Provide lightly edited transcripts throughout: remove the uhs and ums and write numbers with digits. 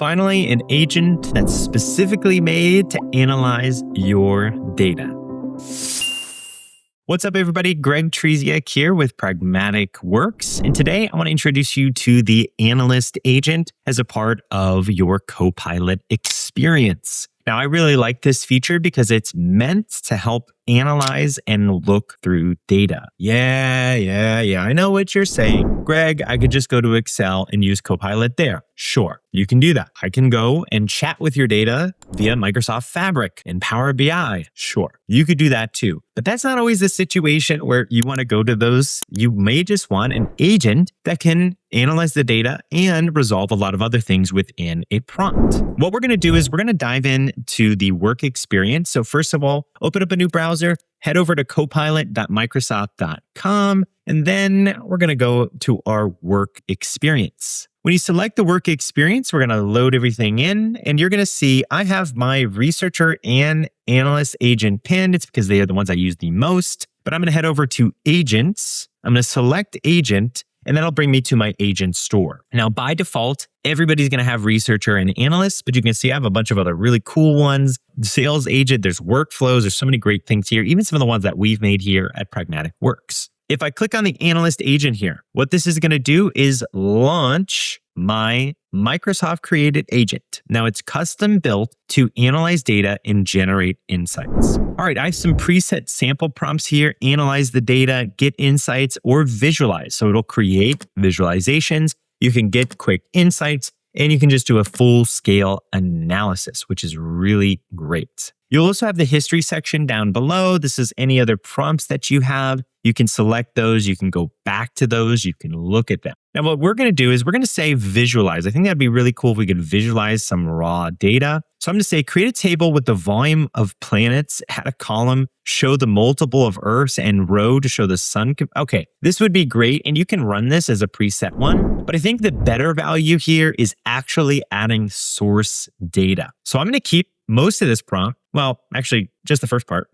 Finally, an agent that's specifically made to analyze your data. What's up, everybody? Greg Trzeciak here with Pragmatic Works. And today I want to introduce you to the Analyst Agent as a part of your Copilot experience. Now, I really like this feature because it's meant to help analyze and look through data. Yeah. I know what you're saying. Greg, I could just go to Excel and use Copilot there. Sure, you can do that. I can go and chat with your data via Microsoft Fabric and Power BI. Sure, you could do that too. But that's not always the situation where you want to go to those. You may just want an agent that can analyze the data and resolve a lot of other things within a prompt. What we're going to do is we're going to dive into the work experience. So first of all, open up a new browser, head over to copilot.microsoft.com, and then we're going to go to our work experience. When you select the work experience, we're going to load everything in, and you're going to see I have my researcher and analyst agent pinned. It's because they are the ones I use the most, but I'm going to head over to agents. I'm going to select agent, and that'll bring me to my agent store. Now, by default, everybody's going to have researcher and analyst, but you can see I have a bunch of other really cool ones. Sales agent, there's workflows, there's so many great things here, even some of the ones that we've made here at Pragmatic Works. If I click on the analyst agent here, what this is going to do is launch my Microsoft created agent. Now it's custom built to analyze data and generate insights. All right, I have some preset sample prompts here. Analyze the data, get insights, or visualize. So it'll create visualizations. You can get quick insights, and you can just do a full scale analysis, which is really great. You'll also have the history section down below. This is any other prompts that you have. You can select those. You can go back to those. You can look at them. Now, what we're going to do is we're going to say visualize. I think that'd be really cool if we could visualize some raw data. So I'm going to say create a table with the volume of planets, add a column, show the multiple of Earths, and row to show the sun. Okay, this would be great. And you can run this as a preset one. But I think the better value here is actually adding source data. So I'm going to keep most of this prompt. Well, actually, just the first part.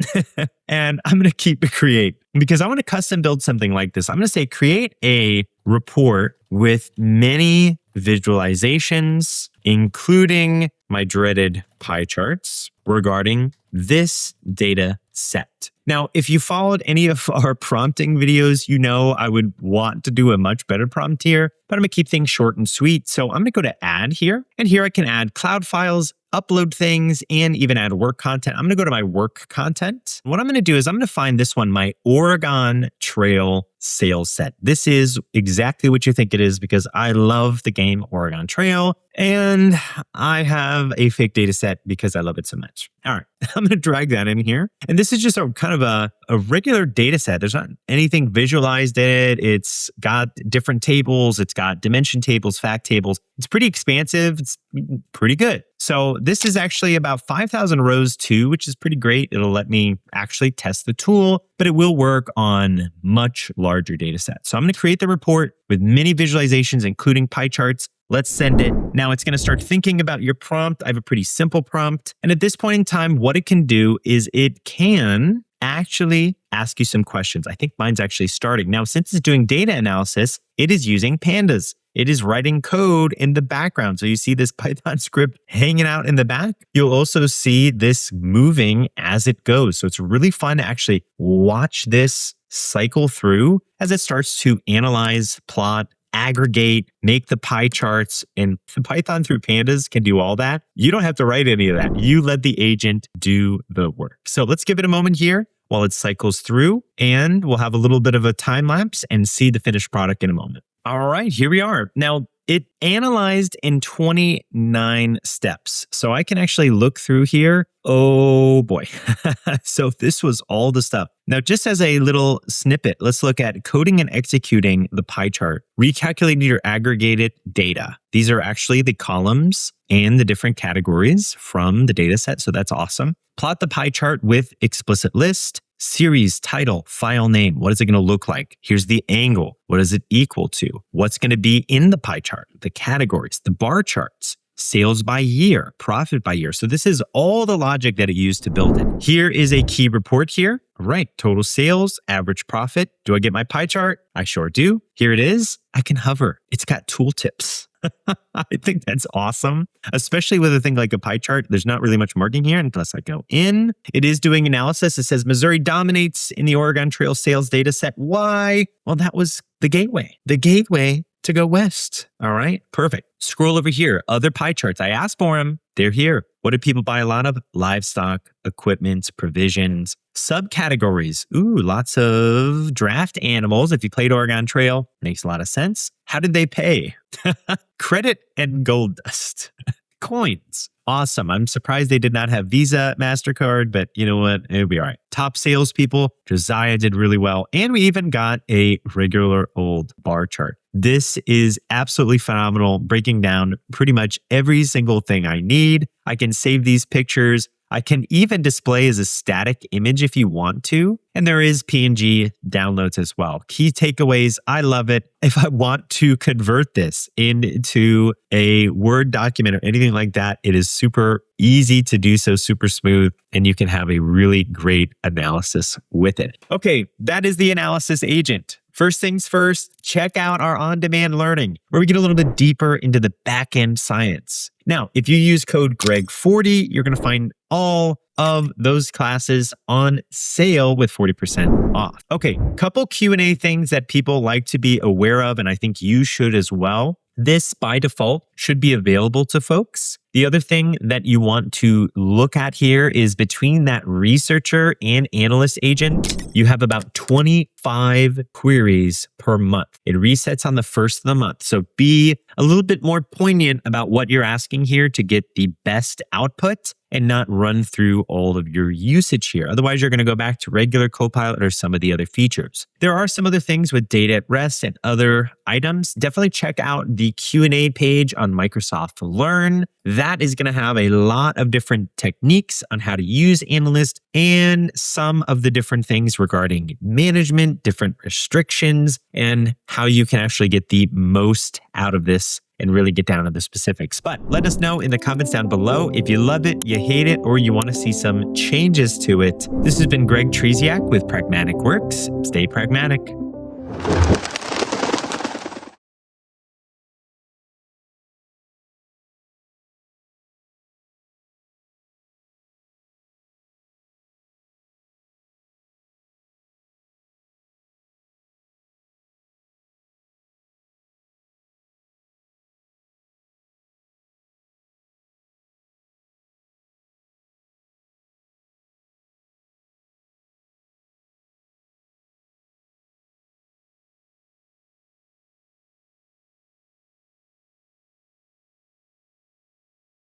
And I'm going to keep it create because I want to custom build something like this. I'm going to say create a report with many visualizations, including my dreaded pie charts regarding this data set. Now, if you followed any of our prompting videos, you know I would want to do a much better prompt here, but I'm going to keep things short and sweet. So I'm going to go to add here, and here I can add cloud files, upload things, and even add work content. I'm going to go to my work content. What I'm going to do is I'm going to find this one, my Oregon Trail sales set. This is exactly what you think it is because I love the game Oregon Trail, and I have a fake data set because I love it so much. All right, I'm going to drag that in here. And this is just a kind of a regular data set. There's not anything visualized in it. It's got different tables. It's got dimension tables, fact tables. It's pretty expansive. It's pretty good. So this is actually about 5,000 rows too, which is pretty great. It'll let me actually test the tool, but it will work on much larger data sets. So I'm going to create the report with many visualizations, including pie charts. Let's send it. Now it's going to start thinking about your prompt. I have a pretty simple prompt. And at this point in time, what it can do is it can actually ask you some questions. I think mine's actually starting. Now, since it's doing data analysis, it is using pandas. It is writing code in the background. So you see this Python script hanging out in the back. You'll also see this moving as it goes. So it's really fun to actually watch this cycle through as it starts to analyze, plot, aggregate, make the pie charts, and the Python through pandas can do all that. You don't have to write any of that. You let the agent do the work. So let's give it a moment here while it cycles through, and we'll have a little bit of a time lapse and see the finished product in a moment. All right, here we are. Now, it analyzed in 29 steps. So I can actually look through here. Oh boy. So this was all the stuff. Now, just as a little snippet, let's look at coding and executing the pie chart, recalculating your aggregated data. These are actually the columns and the different categories from the data set. So that's awesome. Plot the pie chart with explicit list. Series, title, file name. What is it going to look like? Here's the angle. What is it equal to? What's going to be in the pie chart? The categories, the bar charts, sales by year, profit by year. So this is all the logic that it used to build it. Here is a key report here. All right, total sales, average profit. Do I get my pie chart? I sure do. Here it is. I can hover. It's got tooltips. I think that's awesome, especially with a thing like a pie chart. There's not really much marking here unless I go in. It is doing analysis. It says Missouri dominates in the Oregon Trail sales data set. Why? Well, that was the gateway to go west. All right, perfect. Scroll over here. Other pie charts. I asked for them. They're here. What do people buy a lot of? Livestock, equipment, provisions, subcategories. Ooh, lots of draft animals. If you played Oregon Trail, makes a lot of sense. How did they pay? Credit and gold dust. Coins. Awesome. I'm surprised they did not have Visa, MasterCard, but you know what? It'll be all right. Top salespeople. Josiah did really well. And we even got a regular old bar chart. This is absolutely phenomenal, breaking down pretty much every single thing I need. I can save these pictures. I can even display as a static image if you want to. And there is PNG downloads as well. Key takeaways, I love it. If I want to convert this into a Word document or anything like that, it is super easy to do so, super smooth, and you can have a really great analysis with it. Okay, that is the Analyst Agent. First things first, check out our on-demand learning, where we get a little bit deeper into the back-end science. Now, if you use code Greg40, you're going to find all of those classes on sale with 40% off. Okay, couple Q&A things that people like to be aware of, and I think you should as well. This, by default, should be available to folks. The other thing that you want to look at here is between that researcher and analyst agent, you have about 25 queries per month. It resets on the first of the month. So be a little bit more poignant about what you're asking here to get the best output and not run through all of your usage here. Otherwise, you're going to go back to regular Copilot or some of the other features. There are some other things with data at rest and other items. Definitely check out the Q&A page on Microsoft Learn. That is going to have a lot of different techniques on how to use Analyst and some of the different things regarding management, different restrictions, and how you can actually get the most out of this and really get down to the specifics. But let us know in the comments down below if you love it, you hate it, or you want to see some changes to it. This has been Greg Trzeciak with Pragmatic Works. Stay pragmatic.